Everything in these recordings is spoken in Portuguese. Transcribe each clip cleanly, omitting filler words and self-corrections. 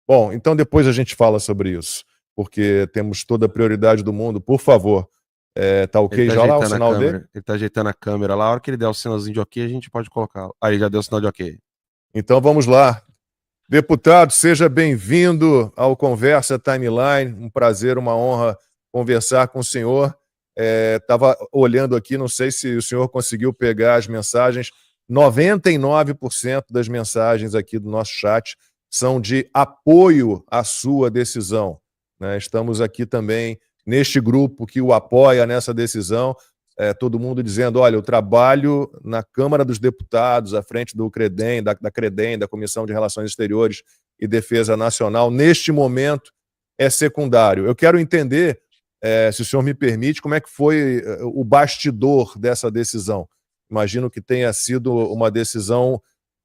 Bom, então depois a gente fala sobre isso, porque temos toda a prioridade do mundo. Por favor, tá Ele ok tá já lá o ajeitando a sinal dele? câmera. Ele tá ajeitando a câmera lá. A hora que ele der o sinalzinho de ok, a gente pode colocar. Aí já deu o sinal de ok. Então vamos lá. Deputado, seja bem-vindo ao Conversa Timeline. Um prazer, uma honra conversar com o senhor. Estava olhando aqui, não sei se o senhor conseguiu pegar as mensagens. 99% das mensagens aqui do nosso chat são de apoio à sua decisão, né? Estamos aqui também neste grupo que o apoia nessa decisão. Todo mundo dizendo, olha, o trabalho na Câmara dos Deputados, à frente do CREDEM, da CREDEM, da Comissão de Relações Exteriores e Defesa Nacional, neste momento é secundário. Eu quero entender, se o senhor me permite, como é que foi o bastidor dessa decisão. Imagino que tenha sido uma decisão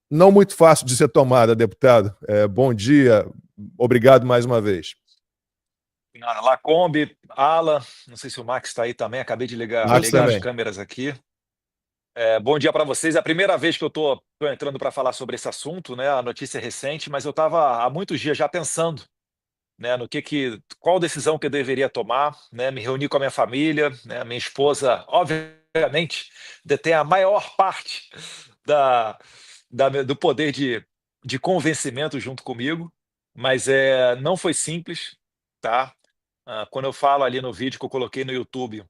não muito fácil de ser tomada, deputado. Bom dia, obrigado mais uma vez. Lacombe, Alan, não sei se o Max está aí também, acabei de ligar as câmeras aqui. Bom dia para vocês. É a primeira vez que eu estou entrando para falar sobre esse assunto, né? A notícia é recente, mas eu estava há muitos dias já pensando, né, no qual decisão que eu deveria tomar, né? Me reuni com a minha família, né? Minha esposa, obviamente, detém a maior parte do poder de convencimento junto comigo, mas não foi simples, tá? Quando eu falo ali no vídeo que eu coloquei no YouTube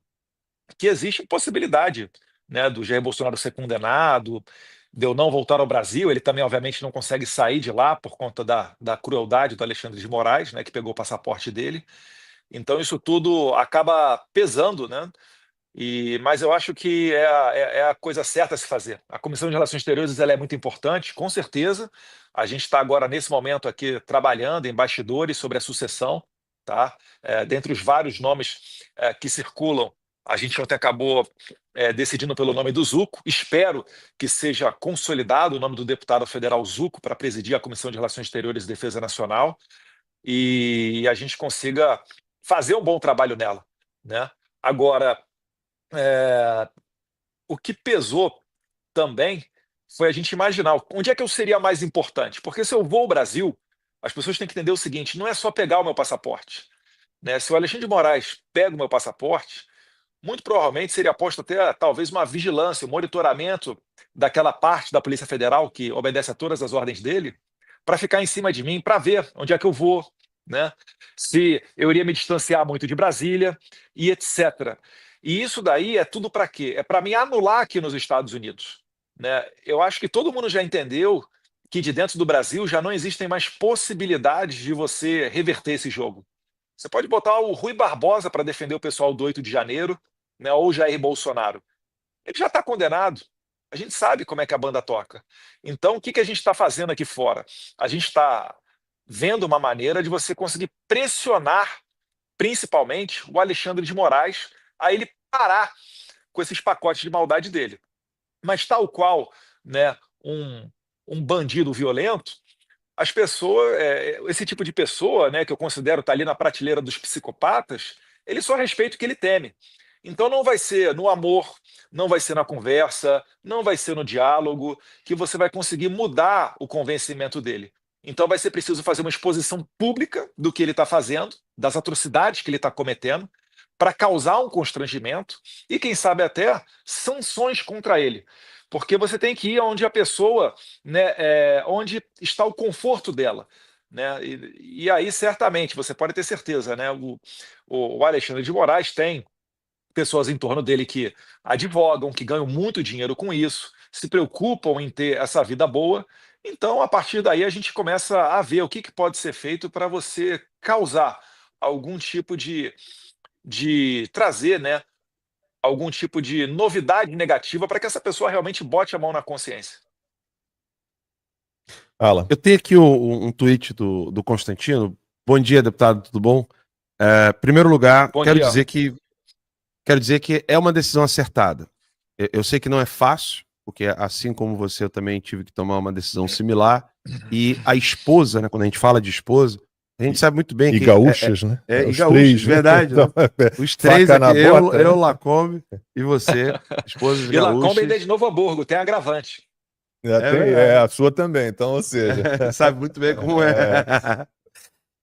que existe possibilidade, né, do Jair Bolsonaro ser condenado, de eu não voltar ao Brasil, ele também obviamente não consegue sair de lá por conta da crueldade do Alexandre de Moraes, né, que pegou o passaporte dele. Então isso tudo acaba pesando, né? Mas eu acho que é a coisa certa a se fazer. A Comissão de Relações Exteriores ela é muito importante, com certeza. A gente está agora, nesse momento aqui, trabalhando em bastidores sobre a sucessão. Tá? Dentre os vários nomes que circulam, a gente ontem acabou decidindo pelo nome do Zucco. Espero que seja consolidado o nome do deputado federal Zucco para presidir a Comissão de Relações Exteriores e Defesa Nacional e a gente consiga fazer um bom trabalho nela, né? Agora, o que pesou também foi a gente imaginar onde é que eu seria mais importante. Porque se eu vou ao Brasil, as pessoas têm que entender o seguinte, não é só pegar o meu passaporte, né? Se o Alexandre de Moraes pega o meu passaporte, muito provavelmente seria posto até talvez uma vigilância, um monitoramento daquela parte da Polícia Federal que obedece a todas as ordens dele, para ficar em cima de mim, para ver onde é que eu vou, né? Se eu iria me distanciar muito de Brasília e etc. E isso daí é tudo para quê? É para me anular aqui nos Estados Unidos, né? Eu acho que todo mundo já entendeu que de dentro do Brasil já não existem mais possibilidades de você reverter esse jogo. Você pode botar o Rui Barbosa para defender o pessoal do 8 de janeiro, né, ou o Jair Bolsonaro. Ele já está condenado. A gente sabe como é que a banda toca. Então, o que a gente está fazendo aqui fora? A gente está vendo uma maneira de você conseguir pressionar, principalmente, o Alexandre de Moraes a ele parar com esses pacotes de maldade dele. Mas tal qual, né, um bandido violento, as pessoas, esse tipo de pessoa, né, que eu considero estar ali na prateleira dos psicopatas, ele só respeita o que ele teme. Então não vai ser no amor, não vai ser na conversa, não vai ser no diálogo que você vai conseguir mudar o convencimento dele. Então vai ser preciso fazer uma exposição pública do que ele está fazendo, das atrocidades que ele está cometendo, para causar um constrangimento e, quem sabe, até sanções contra ele. Porque você tem que ir onde a pessoa, né, onde está o conforto dela. Né? E aí, certamente, você pode ter certeza, né? O Alexandre de Moraes tem pessoas em torno dele que advogam, que ganham muito dinheiro com isso, se preocupam em ter essa vida boa. Então, a partir daí, a gente começa a ver o que pode ser feito para você causar algum tipo de trazer, né, algum tipo de novidade negativa para que essa pessoa realmente bote a mão na consciência. Alan. Eu tenho aqui um tweet do Constantino. Bom dia, deputado, tudo bom? Primeiro lugar, quero dizer que é uma decisão acertada. Eu sei que não é fácil, porque assim como você, eu também tive que tomar uma decisão similar. E a esposa, né, quando a gente fala de esposa, a gente sabe muito bem que... E gaúchos, né? E gaúchos, verdade. Né? Os três aqui, eu, Lacombe e você, esposa de gaúchos. E Lacombe ainda é de Novo Hamburgo, tem agravante. A sua também, então, ou seja... sabe muito bem como é.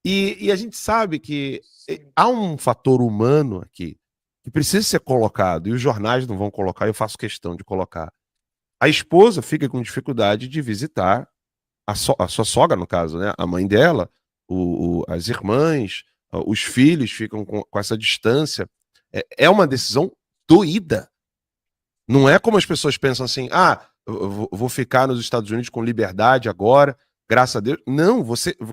E a gente sabe que há um fator humano aqui que precisa ser colocado, e os jornais não vão colocar, eu faço questão de colocar. A esposa fica com dificuldade de visitar a sua sogra, no caso, né? A mãe dela, as irmãs, os filhos ficam com essa distância. É uma decisão doída. Não é como as pessoas pensam assim, eu vou ficar nos Estados Unidos com liberdade agora, graças a Deus. Não,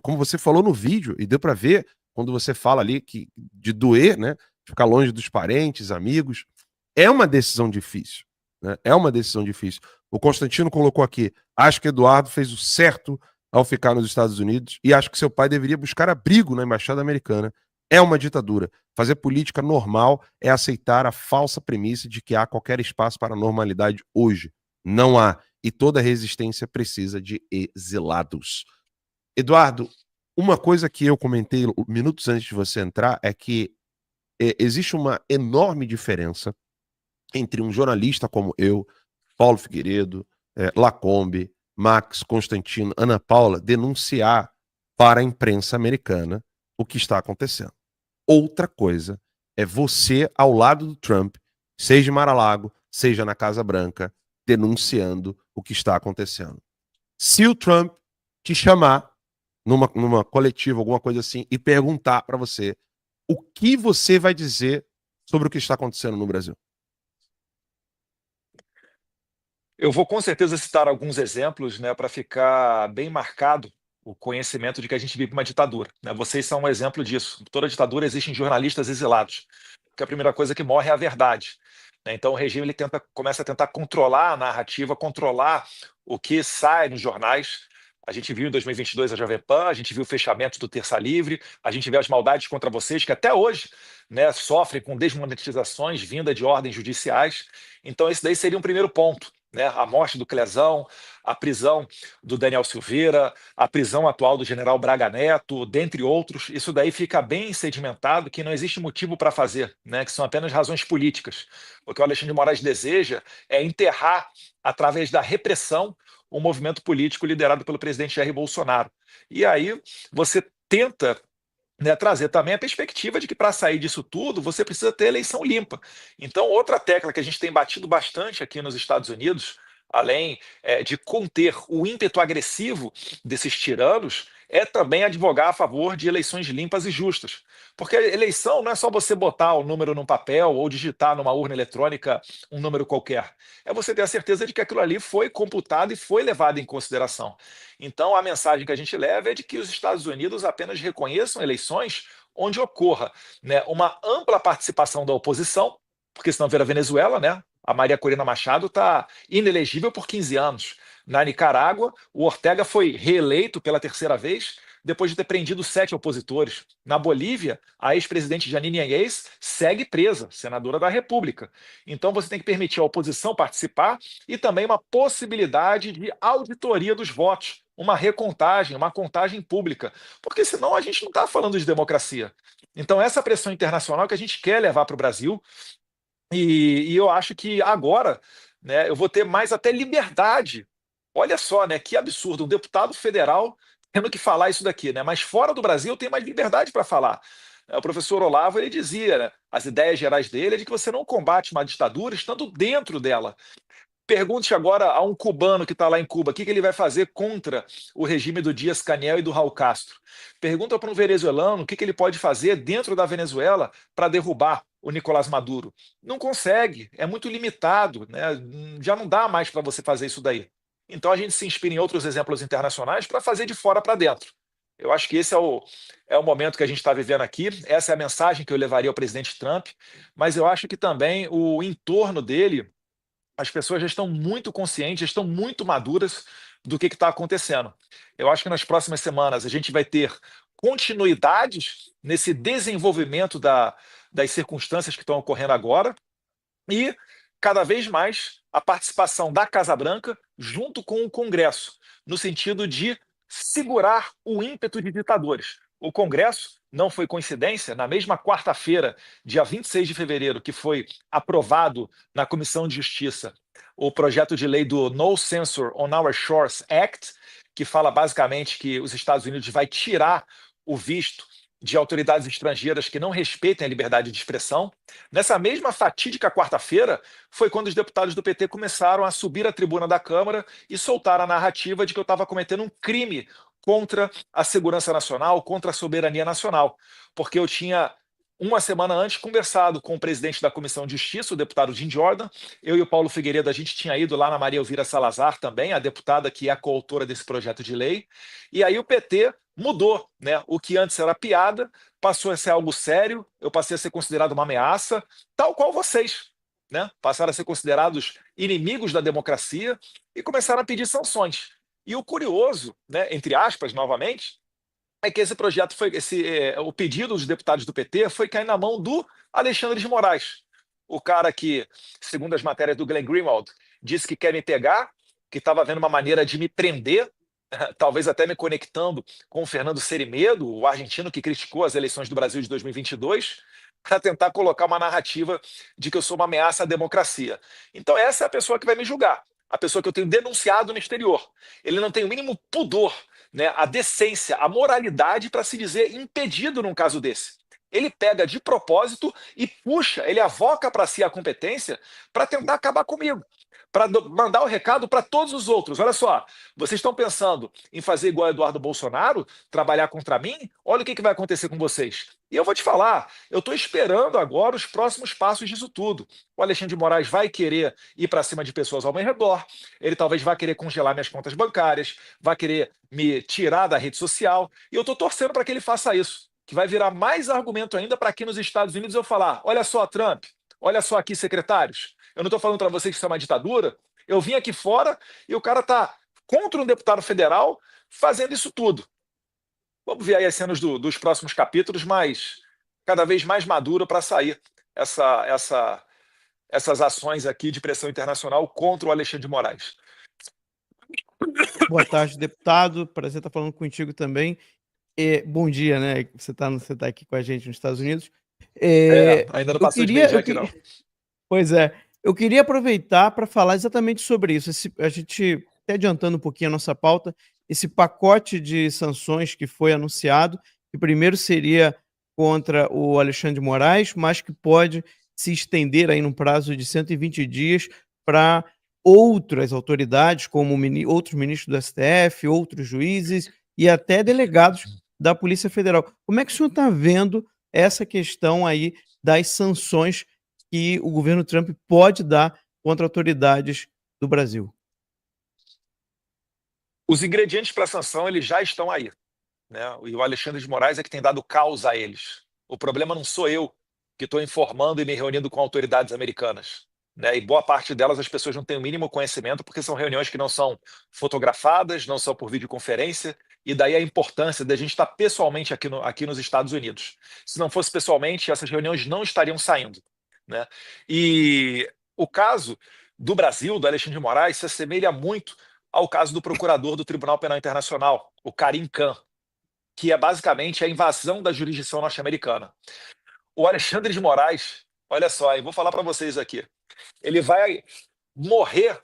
como você falou no vídeo, e deu para ver quando você fala ali de doer, né? Ficar longe dos parentes, amigos. É uma decisão difícil. Né? É uma decisão difícil. O Constantino colocou aqui, acho que Eduardo fez o certo ao ficar nos Estados Unidos e acho que seu pai deveria buscar abrigo na Embaixada Americana. É uma ditadura. Fazer política normal é aceitar a falsa premissa de que há qualquer espaço para normalidade hoje. Não há. E toda resistência precisa de exilados. Eduardo, uma coisa que eu comentei minutos antes de você entrar é que existe uma enorme diferença entre um jornalista como eu, Paulo Figueiredo, Lacombe, Max, Constantino, Ana Paula, denunciar para a imprensa americana o que está acontecendo. Outra coisa é você ao lado do Trump, seja em Mar-a-Lago, seja na Casa Branca, denunciando o que está acontecendo. Se o Trump te chamar numa coletiva, alguma coisa assim, e perguntar para você o que você vai dizer sobre o que está acontecendo no Brasil? Eu vou com certeza citar alguns exemplos, né, para ficar bem marcado o conhecimento de que a gente vive uma ditadura. Né? Vocês são um exemplo disso. Em toda ditadura existem jornalistas exilados, porque a primeira coisa que morre é a verdade. Né? Então o regime ele começa a tentar controlar a narrativa, controlar o que sai nos jornais. A gente viu em 2022 a Jovem Pan, a gente viu o fechamento do Terça Livre, a gente vê as maldades contra vocês, que até hoje, né, sofrem com desmonetizações vinda de ordens judiciais. Então esse daí seria um primeiro ponto. Né, a morte do Clezão, a prisão do Daniel Silveira, a prisão atual do general Braga Neto, dentre outros, isso daí fica bem sedimentado que não existe motivo para fazer, né, que são apenas razões políticas. O que o Alexandre de Moraes deseja é enterrar, através da repressão, um movimento político liderado pelo presidente Jair Bolsonaro. E aí você tenta, né, trazer também a perspectiva de que para sair disso tudo você precisa ter eleição limpa. Então, outra tecla que a gente tem batido bastante aqui nos Estados Unidos, além de conter o ímpeto agressivo desses tiranos, é também advogar a favor de eleições limpas e justas. Porque a eleição não é só você botar o número num papel ou digitar numa urna eletrônica um número qualquer. É você ter a certeza de que aquilo ali foi computado e foi levado em consideração. Então, a mensagem que a gente leva é de que os Estados Unidos apenas reconheçam eleições onde ocorra, né, uma ampla participação da oposição, porque senão vira Venezuela, né? A Maria Corina Machado está inelegível por 15 anos. Na Nicarágua, o Ortega foi reeleito pela terceira vez, depois de ter prendido 7 opositores. Na Bolívia, a ex-presidente Janine Áñez segue presa, senadora da República. Então você tem que permitir à oposição participar e também uma possibilidade de auditoria dos votos, uma recontagem, uma contagem pública, porque senão a gente não está falando de democracia. Então essa pressão internacional que a gente quer levar para o Brasil, e eu acho que agora, né, eu vou ter mais até liberdade. Olha só, né, que absurdo, um deputado federal tendo que falar isso daqui, né? Mas fora do Brasil eu tenho mais liberdade para falar. O professor Olavo ele dizia, né, as ideias gerais dele é de que você não combate uma ditadura estando dentro dela. Pergunte agora a um cubano que está lá em Cuba o que ele vai fazer contra o regime do Díaz-Canel e do Raul Castro. Pergunta para um venezuelano o que ele pode fazer dentro da Venezuela para derrubar o Nicolás Maduro. Não consegue, é muito limitado, né? Já não dá mais para você fazer isso daí. Então a gente se inspira em outros exemplos internacionais para fazer de fora para dentro. Eu acho que esse é o momento que a gente está vivendo aqui, essa é a mensagem que eu levaria ao presidente Trump, mas eu acho que também o entorno dele, as pessoas já estão muito conscientes, já estão muito maduras do que está acontecendo. Eu acho que nas próximas semanas a gente vai ter continuidades nesse desenvolvimento das circunstâncias que estão ocorrendo agora e, cada vez mais, a participação da Casa Branca junto com o Congresso, no sentido de segurar o ímpeto de ditadores. O Congresso, não foi coincidência, na mesma quarta-feira, dia 26 de fevereiro, que foi aprovado na Comissão de Justiça o projeto de lei do No Censure on Our Shores Act, que fala basicamente que os Estados Unidos vai tirar o visto de autoridades estrangeiras que não respeitem a liberdade de expressão. Nessa mesma fatídica quarta-feira, foi quando os deputados do PT começaram a subir à tribuna da Câmara e soltar a narrativa de que eu estava cometendo um crime contra a segurança nacional, contra a soberania nacional, porque eu tinha, uma semana antes, conversado com o presidente da Comissão de Justiça, o deputado Jim Jordan. Eu e o Paulo Figueiredo, a gente tinha ido lá na Maria Elvira Salazar também, a deputada que é a coautora desse projeto de lei, e aí o PT mudou, né? O que antes era piada passou a ser algo sério, eu passei a ser considerado uma ameaça, tal qual vocês, né? Passaram a ser considerados inimigos da democracia e começaram a pedir sanções. E o curioso, né, entre aspas, novamente, é que esse projeto foi, o pedido dos deputados do PT foi cair na mão do Alexandre de Moraes, o cara que, segundo as matérias do Glenn Greenwald, disse que quer me pegar, que estava vendo uma maneira de me prender, talvez até me conectando com o Fernando Serimedo, o argentino que criticou as eleições do Brasil de 2022, para tentar colocar uma narrativa de que eu sou uma ameaça à democracia. Então essa é a pessoa que vai me julgar, a pessoa que eu tenho denunciado no exterior. Ele não tem o mínimo pudor, né, a decência, a moralidade para se dizer impedido num caso desse. Ele pega de propósito e puxa, ele avoca para si a competência para tentar acabar comigo, para mandar o recado para todos os outros. Olha só, vocês estão pensando em fazer igual Eduardo Bolsonaro, trabalhar contra mim? Olha o que vai acontecer com vocês. E eu vou te falar, eu estou esperando agora os próximos passos disso tudo. O Alexandre de Moraes vai querer ir para cima de pessoas ao meu redor, ele talvez vá querer congelar minhas contas bancárias, vai querer me tirar da rede social, e eu estou torcendo para que ele faça isso, que vai virar mais argumento ainda para aqui nos Estados Unidos eu falar: olha só, Trump, olha só aqui, secretários, eu não estou falando para vocês que isso é uma ditadura, eu vim aqui fora e o cara está contra um deputado federal fazendo isso tudo. Vamos ver aí as cenas dos próximos capítulos, mas cada vez mais maduro para sair essas ações aqui de pressão internacional contra o Alexandre de Moraes. Boa tarde, deputado. Prazer estar falando contigo também. Bom dia, né? Você tá aqui com a gente nos Estados Unidos. Ainda não passou de meio-dia aqui, não. Pois é. Eu queria aproveitar para falar exatamente sobre isso. A gente, até adiantando um pouquinho a nossa pauta, esse pacote de sanções que foi anunciado, que primeiro seria contra o Alexandre de Moraes, mas que pode se estender aí num prazo de 120 dias para outras autoridades, como outros ministros do STF, outros juízes e até delegados da Polícia Federal. Como é que o senhor está vendo essa questão aí das sanções que o governo Trump pode dar contra autoridades do Brasil? Os ingredientes para a sanção eles já estão aí, né? E o Alexandre de Moraes é que tem dado causa a eles. O problema não sou eu que estou informando e me reunindo com autoridades americanas, né? E boa parte delas as pessoas não têm o mínimo conhecimento porque são reuniões que não são fotografadas, não são por videoconferência, e daí a importância da gente estar pessoalmente aqui nos Estados Unidos. Se não fosse pessoalmente, essas reuniões não estariam saindo, né? E o caso do Brasil, do Alexandre de Moraes, se assemelha muito ao caso do procurador do Tribunal Penal Internacional, o Karim Khan, que é basicamente a invasão da jurisdição norte-americana. O Alexandre de Moraes, olha só, eu vou falar para vocês aqui, ele vai morrer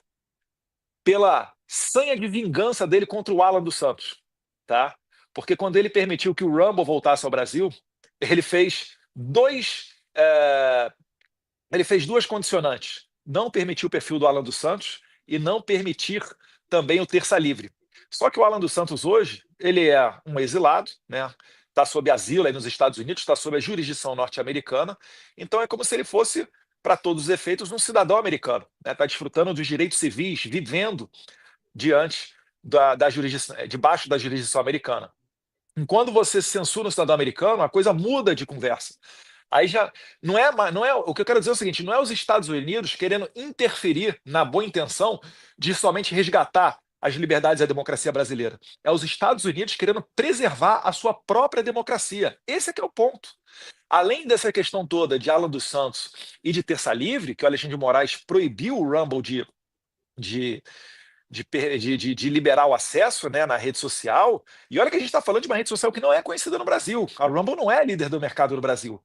pela sanha de vingança dele contra o Alan dos Santos, tá? Porque quando ele permitiu que o Rumble voltasse ao Brasil, ele fez duas condicionantes: não permitir o perfil do Alan dos Santos e não permitir também o terça livre. Só que o Alan dos Santos hoje, ele é um exilado, né? Está sob asilo aí nos Estados Unidos, está sob a jurisdição norte-americana, então é como se ele fosse, para todos os efeitos, um cidadão americano, né? Está desfrutando dos direitos civis, vivendo diante da jurisdição, debaixo da jurisdição americana. Enquanto você censura um cidadão americano, a coisa muda de conversa. Aí já não é o que eu quero dizer é o seguinte: não é os Estados Unidos querendo interferir na boa intenção de somente resgatar as liberdades e a democracia brasileira. É os Estados Unidos querendo preservar a sua própria democracia. Esse é que é o ponto. Além dessa questão toda de Alan dos Santos e de terça livre, que o Alexandre de Moraes proibiu o Rumble de liberar o acesso, né, na rede social. E olha que a gente está falando de uma rede social que não é conhecida no Brasil. A Rumble não é líder do mercado no Brasil.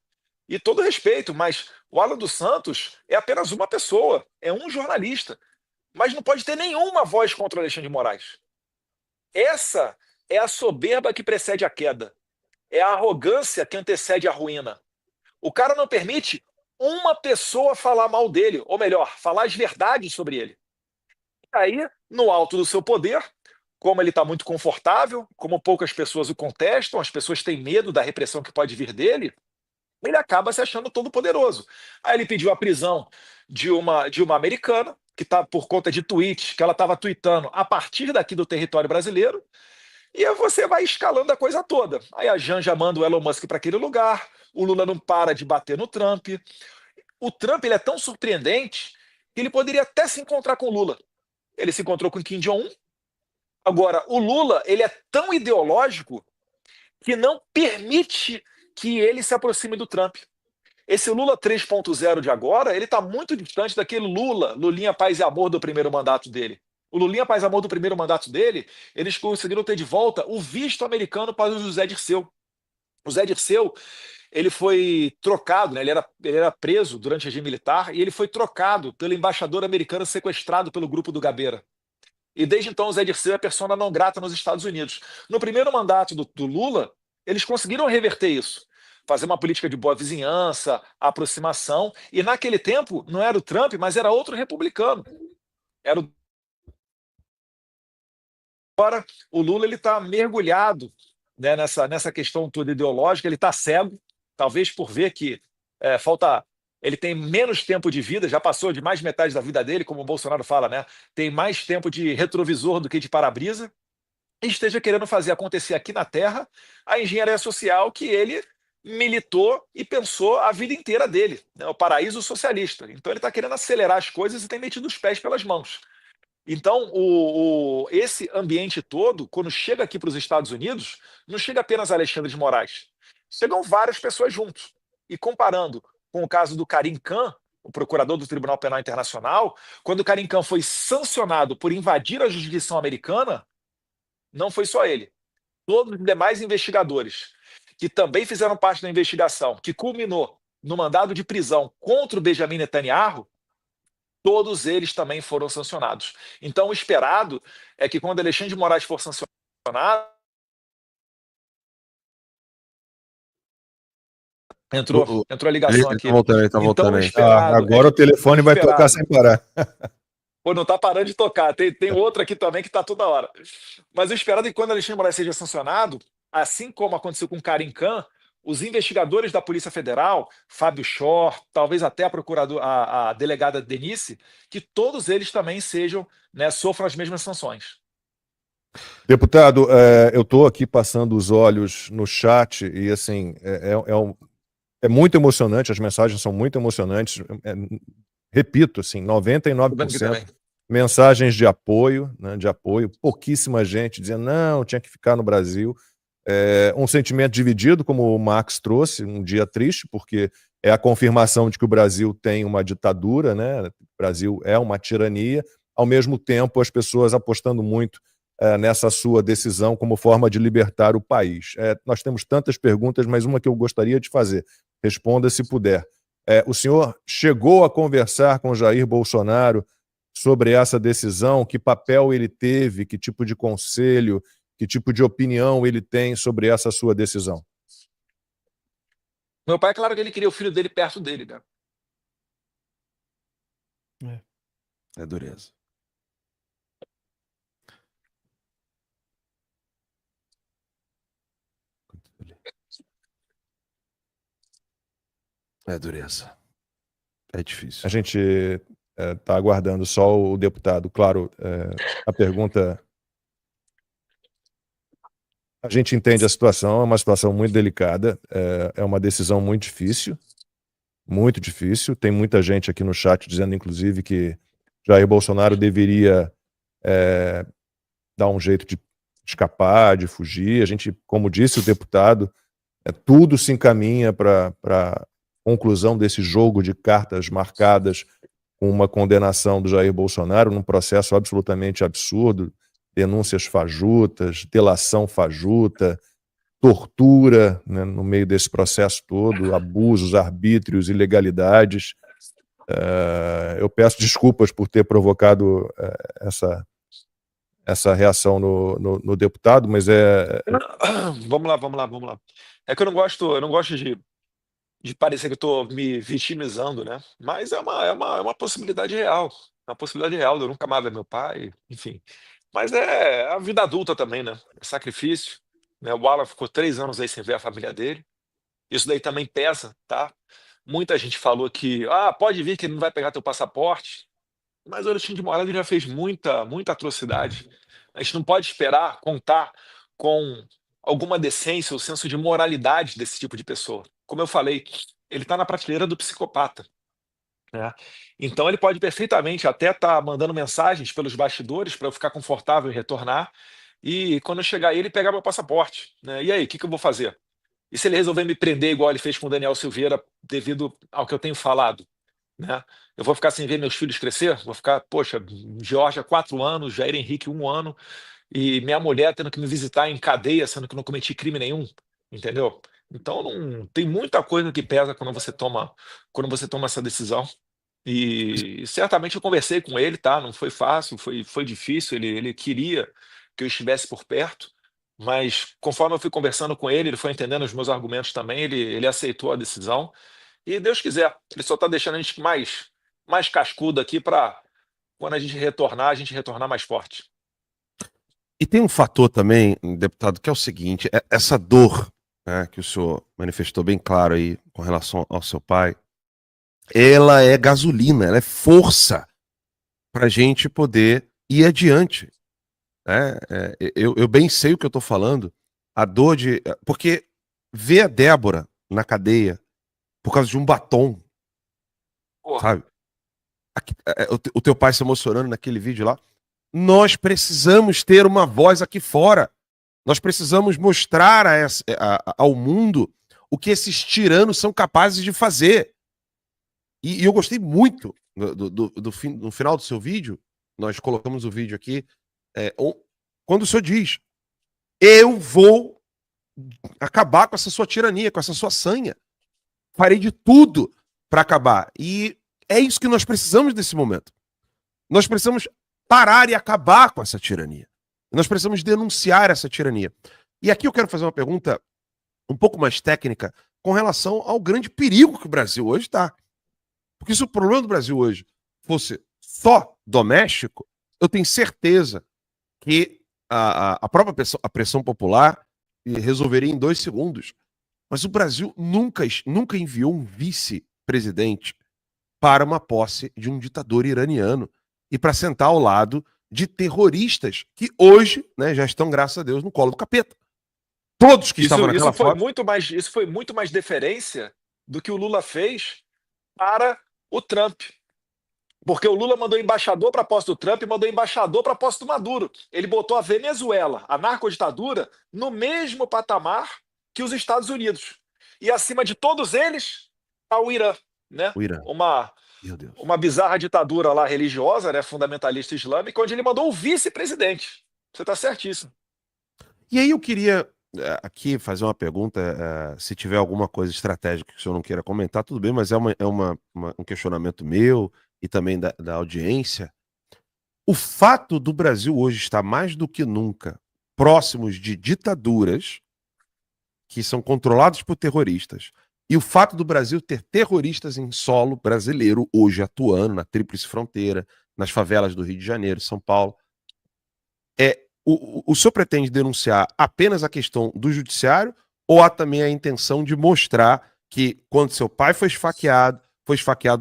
E todo respeito, mas o Alan dos Santos é apenas uma pessoa, é um jornalista, mas não pode ter nenhuma voz contra o Alexandre de Moraes. Essa é a soberba que precede a queda. É a arrogância que antecede a ruína. O cara não permite uma pessoa falar mal dele, ou melhor, falar as verdades sobre ele. E aí, no alto do seu poder, como ele está muito confortável, como poucas pessoas o contestam, as pessoas têm medo da repressão que pode vir dele, ele acaba se achando todo poderoso. Aí ele pediu a prisão de uma americana, que está por conta de tweets, que ela estava tweetando a partir daqui do território brasileiro, e aí você vai escalando a coisa toda. Aí a Janja manda o Elon Musk para aquele lugar, o Lula não para de bater no Trump. O Trump ele é tão surpreendente que ele poderia até se encontrar com o Lula. Ele se encontrou com Kim Jong-un. Agora, o Lula ele é tão ideológico que não permite que ele se aproxime do Trump. Esse Lula 3.0 de agora, ele está muito distante daquele Lulinha Paz e Amor do primeiro mandato dele. O Lulinha Paz e Amor do primeiro mandato dele, eles conseguiram ter de volta o visto americano para o José Dirceu. O Zé Dirceu, ele foi trocado, né? Ele era preso durante o regime militar e ele foi trocado pelo embaixador americano sequestrado pelo grupo do Gabeira. E desde então o Zé Dirceu é persona não grata nos Estados Unidos. No primeiro mandato do Lula, eles conseguiram reverter isso. Fazer uma política de boa vizinhança, aproximação. E naquele tempo, não era o Trump, mas era outro republicano. Era o... Agora, o Lula está mergulhado, né, nessa questão toda ideológica, ele está cego, talvez por ver que ele tem menos tempo de vida, já passou de mais de metade da vida dele, como o Bolsonaro fala, né? Tem mais tempo de retrovisor do que de para-brisa, e esteja querendo fazer acontecer aqui na Terra a engenharia social que ele militou e pensou a vida inteira dele, né? O paraíso socialista. Então ele está querendo acelerar as coisas e tem metido os pés pelas mãos. Então, esse ambiente todo, quando chega aqui para os Estados Unidos, não chega apenas Alexandre de Moraes. Chegam várias pessoas juntos. E comparando com o caso do Karim Khan, o procurador do Tribunal Penal Internacional, quando o Karim Khan foi sancionado por invadir a jurisdição americana, não foi só ele. Todos os demais investigadores que também fizeram parte da investigação, que culminou no mandado de prisão contra o Benjamin Netanyahu, todos eles também foram sancionados. Então, o esperado é que quando Alexandre de Moraes for sancionado... Entrou a ligação aqui. Tá voltando aí. Agora o telefone vai tocar sem parar. Pô, não está parando de tocar. Tem outro aqui também que está toda hora. Mas o esperado é que quando Alexandre de Moraes seja sancionado, assim como aconteceu com Karim Khan, os investigadores da Polícia Federal, Fábio Shor, talvez até a delegada Denise, que todos eles também sofram as mesmas sanções. Deputado, eu estou aqui passando os olhos no chat e, assim, é muito emocionante, as mensagens são muito emocionantes. Repito, assim, 99% mensagens de apoio, né, pouquíssima gente dizendo, não, tinha que ficar no Brasil. Um sentimento dividido, como o Max trouxe, um dia triste, porque é a confirmação de que o Brasil tem uma ditadura, né? O Brasil é uma tirania, ao mesmo tempo as pessoas apostando muito nessa sua decisão como forma de libertar o país. Nós temos tantas perguntas, mas uma que eu gostaria de fazer, responda se puder. O senhor chegou a conversar com Jair Bolsonaro sobre essa decisão? Que papel ele teve, que tipo de conselho, que tipo de opinião ele tem sobre essa sua decisão? Meu pai, é claro que ele queria o filho dele perto dele, né? É dureza. É dureza. É difícil. A gente está aguardando só o deputado. Claro, a pergunta... A gente entende a situação, é uma situação muito delicada, é uma decisão muito difícil. Muito difícil. Tem muita gente aqui no chat dizendo, inclusive, que Jair Bolsonaro deveria dar um jeito de escapar, de fugir. A gente, como disse o deputado, tudo se encaminha para a conclusão desse jogo de cartas marcadas com uma condenação do Jair Bolsonaro num processo absolutamente absurdo, denúncias fajutas, delação fajuta, tortura, né, no meio desse processo todo, abusos, arbítrios, ilegalidades. Eu peço desculpas por ter provocado essa reação no deputado, mas Vamos lá. É que eu não gosto de parecer que eu estou me vitimizando, né? Mas é uma possibilidade real. É uma possibilidade real. Eu nunca amava ver meu pai, enfim. Mas é a vida adulta também, né? É sacrifício. Né? O Alan ficou 3 anos aí sem ver a família dele. Isso daí também pesa, tá? Muita gente falou que, pode vir que ele não vai pegar teu passaporte. Mas o Alexandre de Moraes já fez muita, muita atrocidade. A gente não pode esperar contar com alguma decência ou senso de moralidade desse tipo de pessoa. Como eu falei, ele está na prateleira do psicopata, né? Então ele pode perfeitamente até estar mandando mensagens pelos bastidores para eu ficar confortável em retornar. E quando eu chegar aí, ele pegar meu passaporte, né? E aí, o que eu vou fazer? E se ele resolver me prender igual ele fez com o Daniel Silveira, devido ao que eu tenho falado, né? Eu vou ficar sem ver meus filhos crescer? Vou ficar, poxa, Georgia 4 anos, Jair Henrique 1 ano, e minha mulher tendo que me visitar em cadeia, sendo que eu não cometi crime nenhum, entendeu? Então não tem muita coisa que pesa quando você toma essa decisão. E certamente eu conversei com ele, tá? Não foi fácil, foi difícil. Ele queria que eu estivesse por perto, mas conforme eu fui conversando com ele foi entendendo os meus argumentos também, ele aceitou a decisão. E Deus quiser, ele só está deixando a gente mais cascudo aqui para quando a gente retornar mais forte. E tem um fator também, deputado, que é o seguinte: essa dor, né, que o senhor manifestou bem claro aí com relação ao seu pai, ela é gasolina, ela é força para a gente poder ir adiante, né? Eu bem sei o que eu estou falando, a dor de. Porque ver a Débora na cadeia por causa de um batom, Porra, sabe? O teu pai se emocionando naquele vídeo lá. Nós precisamos ter uma voz aqui fora. Nós precisamos mostrar ao mundo o que esses tiranos são capazes de fazer. E eu gostei muito no final do seu vídeo. Nós colocamos o vídeo aqui. Quando o senhor diz: eu vou acabar com essa sua tirania, com essa sua sanha. Farei de tudo para acabar. E é isso que nós precisamos nesse momento. Nós precisamos parar e acabar com essa tirania. Nós precisamos denunciar essa tirania. E aqui eu quero fazer uma pergunta um pouco mais técnica com relação ao grande perigo que o Brasil hoje está. Porque se o problema do Brasil hoje fosse só doméstico, eu tenho certeza que a própria pressão popular resolveria em 2 segundos. Mas o Brasil nunca enviou um vice-presidente para uma posse de um ditador iraniano e para sentar ao lado de terroristas que hoje, né, já estão, graças a Deus, no colo do capeta. Todos que estavam naquela foto. Isso foi muito mais deferência do que o Lula fez para o Trump. Porque o Lula mandou embaixador para a posse do Trump e mandou embaixador para a posse do Maduro. Ele botou a Venezuela, a narcoditadura, no mesmo patamar que os Estados Unidos. E acima de todos eles, está o Irã, né? O Irã. Meu Deus. Uma bizarra ditadura lá religiosa, né, fundamentalista islâmica, onde ele mandou o vice-presidente. Você está certíssimo. E aí eu queria aqui fazer uma pergunta, se tiver alguma coisa estratégica que o senhor não queira comentar, tudo bem, mas é um questionamento meu e também da audiência. O fato do Brasil hoje estar mais do que nunca próximos de ditaduras que são controladas por terroristas, e o fato do Brasil ter terroristas em solo brasileiro hoje atuando na Tríplice Fronteira, nas favelas do Rio de Janeiro, São Paulo, o senhor pretende denunciar apenas a questão do judiciário ou há também a intenção de mostrar que quando seu pai foi esfaqueado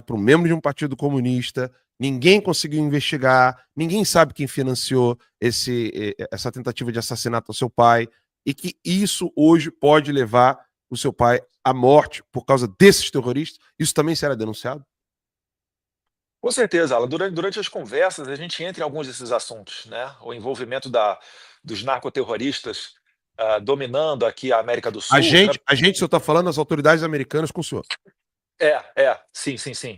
por um membro de um partido comunista, ninguém conseguiu investigar, ninguém sabe quem financiou essa tentativa de assassinato ao seu pai, e que isso hoje pode levar o seu pai à morte por causa desses terroristas? Isso também será denunciado? Com certeza, Alan. Durante as conversas, a gente entra em alguns desses assuntos, né? O envolvimento dos narcoterroristas dominando aqui a América do Sul. A gente, o senhor está falando, as autoridades americanas com o senhor. Sim.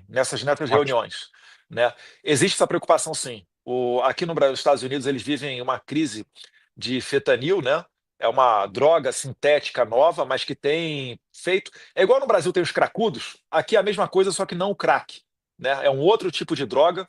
Nessas reuniões, né? Existe essa preocupação, sim. Aqui no Brasil, nos Estados Unidos, eles vivem uma crise de fentanil, né? É uma droga sintética nova, mas que tem feito. É igual no Brasil tem os cracudos, aqui é a mesma coisa, só que não o crack, né? É um outro tipo de droga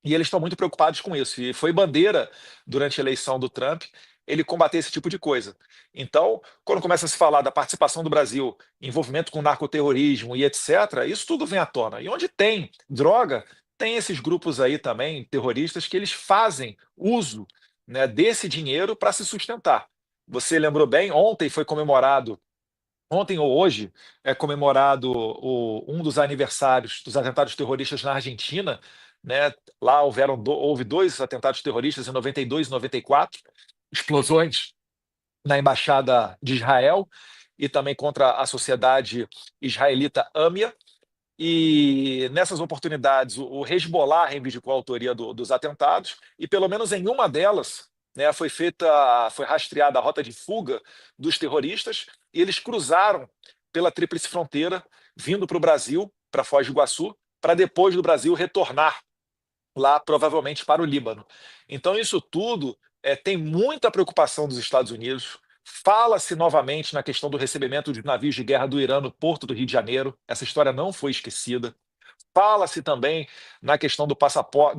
E eles estão muito preocupados com isso. E foi bandeira, durante a eleição do Trump, ele combater esse tipo de coisa. Então, quando começa a se falar da participação do Brasil, envolvimento com narcoterrorismo e etc., isso tudo vem à tona. E onde tem droga, tem esses grupos aí também, terroristas, que eles fazem uso, né, desse dinheiro para se sustentar. Você lembrou bem, ontem ou hoje, é comemorado um dos aniversários dos atentados terroristas na Argentina, né? Lá houve 2 atentados terroristas em 92 e 94, explosões na Embaixada de Israel e também contra a sociedade israelita AMIA. E nessas oportunidades, o Hezbollah reivindicou a autoria dos atentados, e pelo menos em uma delas, né, foi rastreada a rota de fuga dos terroristas, e eles cruzaram pela Tríplice Fronteira, vindo para o Brasil, para Foz do Iguaçu, para depois do Brasil retornar lá, provavelmente para o Líbano. Então, isso tudo tem muita preocupação dos Estados Unidos. Fala-se novamente na questão do recebimento de navios de guerra do Irã no porto do Rio de Janeiro. Essa história não foi esquecida. Fala-se também na questão do passaporte,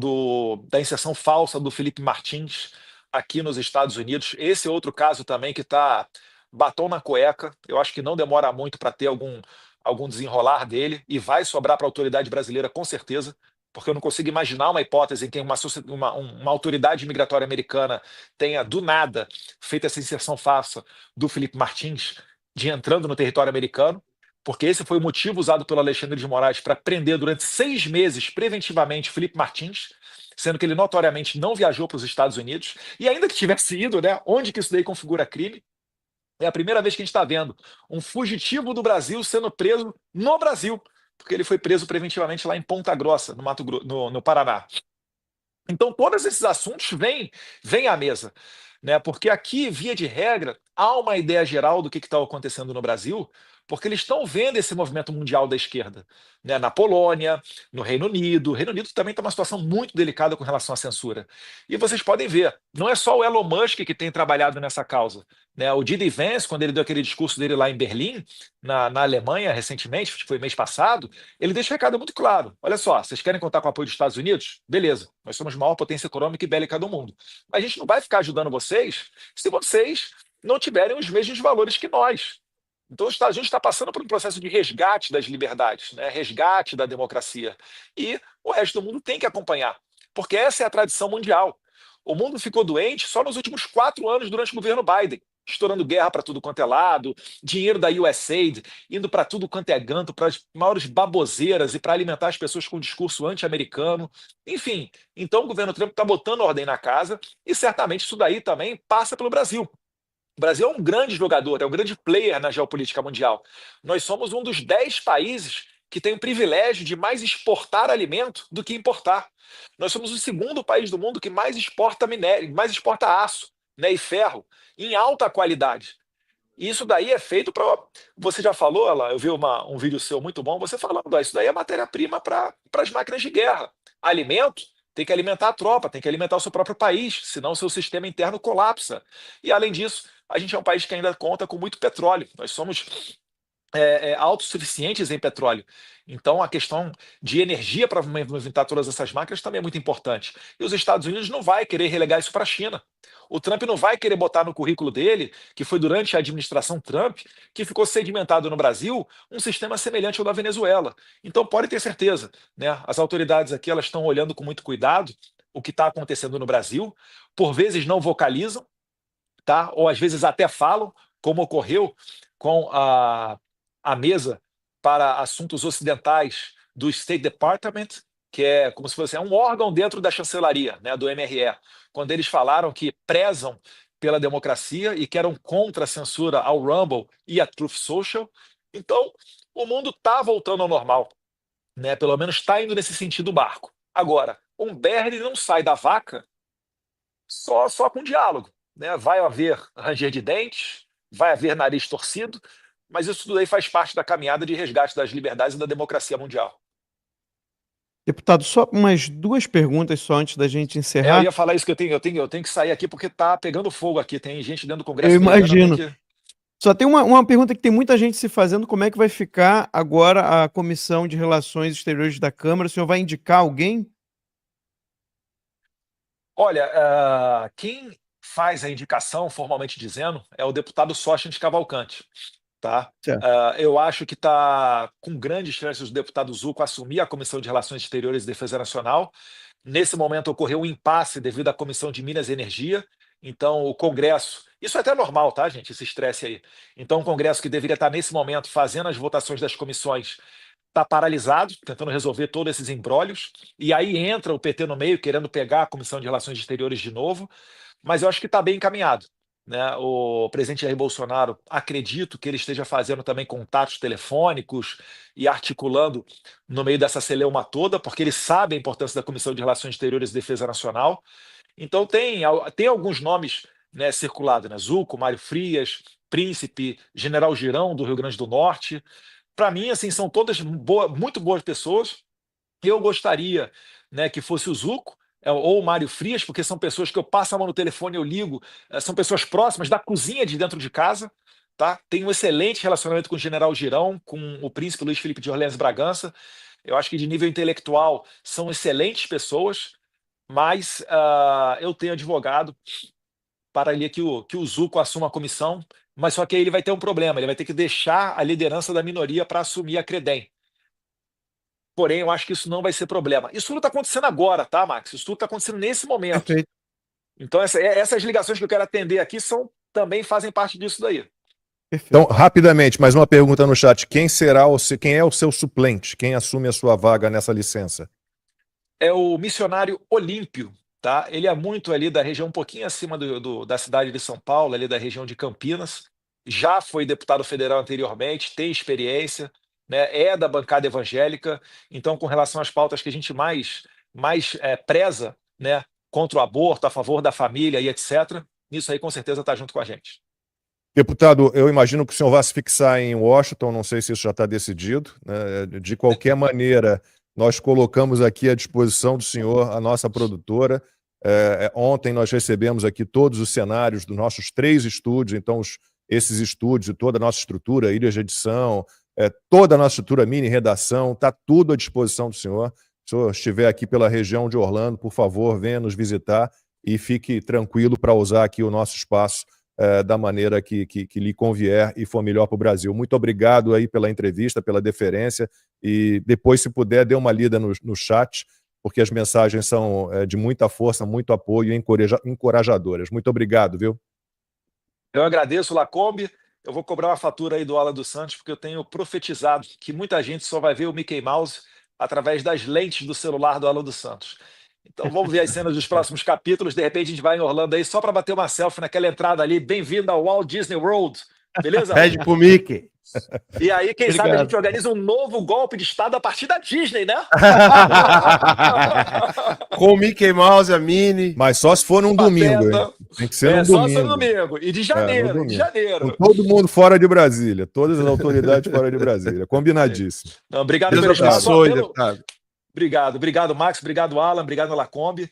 da inserção falsa do Felipe Martins aqui nos Estados Unidos. Esse é outro caso também que está batom na cueca. Eu acho que não demora muito para ter algum desenrolar dele, e vai sobrar para a autoridade brasileira com certeza, porque eu não consigo imaginar uma hipótese em que uma autoridade migratória americana tenha, do nada, feito essa inserção falsa do Felipe Martins de entrando no território americano, porque esse foi o motivo usado pelo Alexandre de Moraes para prender durante 6 meses preventivamente Felipe Martins, sendo que ele notoriamente não viajou para os Estados Unidos, e ainda que tivesse ido, né, onde que isso daí configura crime? É a primeira vez que a gente está vendo um fugitivo do Brasil sendo preso no Brasil, porque ele foi preso preventivamente lá em Ponta Grossa, no Paraná. Então, todos esses assuntos vêm à mesa, né? Porque aqui, via de regra, há uma ideia geral do que está acontecendo no Brasil, porque eles estão vendo esse movimento mundial da esquerda, né? Na Polônia, no Reino Unido. O Reino Unido também está numa situação muito delicada com relação à censura. E vocês podem ver, não é só o Elon Musk que tem trabalhado nessa causa, né? O J.D. Vance, quando ele deu aquele discurso dele lá em Berlim, na Alemanha, recentemente, foi mês passado, ele deixa um recado muito claro. Olha só, vocês querem contar com o apoio dos Estados Unidos? Beleza, nós somos a maior potência econômica e bélica do mundo. Mas a gente não vai ficar ajudando vocês se vocês não tiverem os mesmos valores que nós. Então, os Estados Unidos está passando por um processo de resgate das liberdades, né? Resgate da democracia. E o resto do mundo tem que acompanhar, porque essa é a tradição mundial. O mundo ficou doente só nos últimos 4 anos durante o governo Biden, estourando guerra para tudo quanto é lado, dinheiro da USAID indo para tudo quanto é canto, para as maiores baboseiras e para alimentar as pessoas com um discurso anti-americano. Enfim, então o governo Trump está botando ordem na casa, e certamente isso daí também passa pelo Brasil. O Brasil é um grande jogador, é um grande player na geopolítica mundial. Nós somos um dos 10 países que tem o privilégio de mais exportar alimento do que importar. Nós somos o segundo país do mundo que mais exporta minério, mais exporta aço, né, e ferro em alta qualidade. E isso daí é feito para. Você já falou, eu vi um vídeo seu muito bom, você falando, isso daí é matéria-prima para as máquinas de guerra. Alimento tem que alimentar a tropa, tem que alimentar o seu próprio país, senão o seu sistema interno colapsa. E além disso, a gente é um país que ainda conta com muito petróleo. Nós somos autossuficientes em petróleo. Então, a questão de energia para movimentar todas essas máquinas também é muito importante. E os Estados Unidos não vai querer relegar isso para a China. O Trump não vai querer botar no currículo dele, que foi durante a administração Trump, que ficou sedimentado no Brasil, um sistema semelhante ao da Venezuela. Então, pode ter certeza, né? As autoridades aqui elas estão olhando com muito cuidado o que está acontecendo no Brasil. Por vezes não vocalizam, tá? Ou às vezes até falam, como ocorreu com a mesa para assuntos ocidentais do State Department, que é como se fosse um órgão dentro da chancelaria, né, do MRE, quando eles falaram que prezam pela democracia e que eram contra a censura ao Rumble e à Truth Social. Então, o mundo está voltando ao normal, né? Pelo menos está indo nesse sentido o barco. Agora, um berde não sai da vaca só com diálogo, né? Vai haver ranger de dentes, vai haver nariz torcido, mas isso tudo aí faz parte da caminhada de resgate das liberdades e da democracia mundial. Deputado, só umas 2 perguntas só antes da gente encerrar. Eu ia falar isso, que eu tenho que sair aqui porque tá pegando fogo aqui, tem gente dentro do Congresso. Eu imagino. Só tem uma pergunta que tem muita gente se fazendo: como é que vai ficar agora a Comissão de Relações Exteriores da Câmara? O senhor vai indicar alguém? Olha, quem faz a indicação, formalmente dizendo, é o deputado Sócrates Cavalcante. Tá? Eu acho que está com grandes chances do deputado Zucco assumir a Comissão de Relações Exteriores e Defesa Nacional. Nesse momento ocorreu um impasse devido à Comissão de Minas e Energia. Então, o Congresso, isso é até normal, tá, gente? Esse estresse aí. Então, o Congresso, que deveria estar nesse momento fazendo as votações das comissões, está paralisado, tentando resolver todos esses imbrólios. E aí entra o PT no meio, querendo pegar a Comissão de Relações Exteriores de novo. Mas eu acho que está bem encaminhado, né? O presidente Jair Bolsonaro, acredito que ele esteja fazendo também contatos telefônicos e articulando no meio dessa celeuma toda, porque ele sabe a importância da Comissão de Relações Exteriores e Defesa Nacional. Então tem alguns nomes, né, circulados, né? Zucco, Mário Frias, Príncipe, General Girão, do Rio Grande do Norte. Para mim, assim, são todas muito boas pessoas. Eu gostaria, né, que fosse o Zucco, ou o Mário Frias, porque são pessoas que eu passo a mão no telefone, eu ligo, são pessoas próximas da cozinha de dentro de casa, tá? Tenho um excelente relacionamento com o General Girão, com o Príncipe Luiz Felipe de Orleans Bragança. Eu acho que de nível intelectual são excelentes pessoas, mas eu tenho advogado para ali que o Zucco assuma a comissão, mas só que aí ele vai ter um problema, ele vai ter que deixar a liderança da minoria para assumir a Credem. Porém, eu acho que isso não vai ser problema. Isso tudo está acontecendo agora, tá, Max? Isso tudo está acontecendo nesse momento. Perfeito. Então, essas ligações que eu quero atender aqui também fazem parte disso daí. Então, rapidamente, mais uma pergunta no chat. Quem é o seu suplente? Quem assume a sua vaga nessa licença? É o missionário Olímpio, tá? Ele é muito ali da região, um pouquinho acima da cidade de São Paulo, ali da região de Campinas. Já foi deputado federal anteriormente, tem experiência, né? É da bancada evangélica. Então, com relação às pautas que a gente mais preza, né? Contra o aborto, a favor da família e etc. Isso aí, com certeza, está junto com a gente. Deputado, eu imagino que o senhor vai se fixar em Washington, não sei se isso já está decidido, né? De qualquer maneira, nós colocamos aqui à disposição do senhor a nossa produtora. Ontem nós recebemos aqui todos os cenários dos nossos 3 estúdios, então esses estúdios e toda a nossa estrutura, ilhas de edição, toda a nossa estrutura mini redação, está tudo à disposição do senhor. Se o senhor estiver aqui pela região de Orlando, por favor, venha nos visitar e fique tranquilo para usar aqui o nosso espaço da maneira que lhe convier e for melhor para o Brasil. Muito obrigado aí pela entrevista, pela deferência, e depois, se puder, dê uma lida no chat, porque as mensagens são de muita força, muito apoio e encorajadoras. Muito obrigado, viu? Eu agradeço, Lacombe. Eu vou cobrar uma fatura aí do Alan dos Santos, porque eu tenho profetizado que muita gente só vai ver o Mickey Mouse através das lentes do celular do Alan dos Santos. Então vamos ver as cenas dos próximos capítulos. De repente a gente vai em Orlando aí só para bater uma selfie naquela entrada ali. Bem-vindo ao Walt Disney World. Beleza? Pede pro Mickey. E aí, quem sabe a gente organiza um novo golpe de Estado a partir da Disney, né? Com o Mickey Mouse, a Minnie. Mas só se for num domingo, hein? Tem que ser num domingo. Só no domingo. E de janeiro, de janeiro. Com todo mundo fora de Brasília. Todas as autoridades fora de Brasília. Combinadíssimo. Não, obrigado pelo espaço. Obrigado, Max. Obrigado, Alan. Obrigado, Lacombe.